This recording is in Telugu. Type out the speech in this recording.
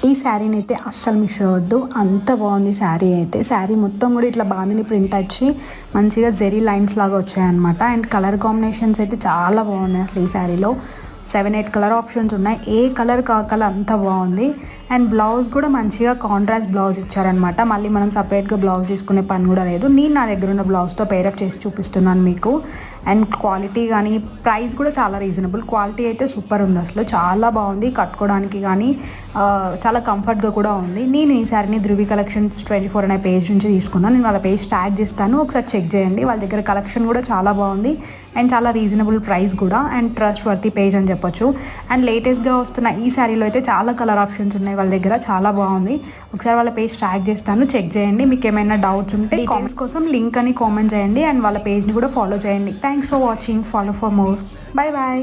ఈ శారీని అయితే అస్సలు మిస్ అవ్వద్దు, అంత బాగుంది శారీ అయితే. శారీ మొత్తం కూడా ఇట్లా బాందిని ప్రింట్ వచ్చి మంచిగా జెరీ లైన్స్ లాగా వచ్చాయన్నమాట. అండ్ కలర్ కాంబినేషన్స్ అయితే చాలా బాగున్నాయి అసలు ఈ శారీలో. 7-8 కలర్ ఆప్షన్స్ ఉన్నాయి, ఏ కలర్ కాకల అంత బాగుంది. అండ్ బ్లౌజ్ కూడా మంచిగా కాంట్రాస్ట్ బ్లౌజ్ ఇచ్చారనమాట. మళ్ళీ మనం సపరేట్గా బ్లౌజ్ తీసుకునే పని కూడా లేదు. నేను నా దగ్గర ఉన్న బ్లౌజ్తో పేరప్ చేసి చూపిస్తున్నాను మీకు. అండ్ క్వాలిటీ కానీ ప్రైస్ కూడా చాలా రీజనబుల్. క్వాలిటీ అయితే సూపర్ ఉంది అసలు, చాలా బాగుంది. కట్టుకోవడానికి కానీ చాలా కంఫర్ట్గా కూడా ఉంది. నేను ఈ సారీని ధృవి కలెక్షన్స్ 24 అనే పేజ్ నుంచి తీసుకున్నాను. నేను వాళ్ళ పేజ్ ట్యాగ్ చేస్తాను, ఒకసారి చెక్ చేయండి. వాళ్ళ దగ్గర కలెక్షన్ కూడా చాలా బాగుంది అండ్ చాలా రీజనబుల్ ప్రైస్ కూడా. అండ్ ట్రస్ట్ వర్తీ పేజ్ అని చెప్పొచ్చు. అండ్ లేటెస్ట్గా వస్తున్న ఈ శారీలో అయితే చాలా కలర్ ఆప్షన్స్ ఉన్నాయి వాళ్ళ దగ్గర, చాలా బాగుంది. ఒకసారి వాళ్ళ పేజ్ ట్యాగ్ చేస్తాను, చెక్ చేయండి. మీకు ఏమైనా డౌట్స్ ఉంటే కామెంట్స్ కోసం లింక్ అని కామెంట్ చేయండి. అండ్ వాళ్ళ పేజ్ని కూడా ఫాలో చేయండి. Thanks for watching, follow for more. Bye bye.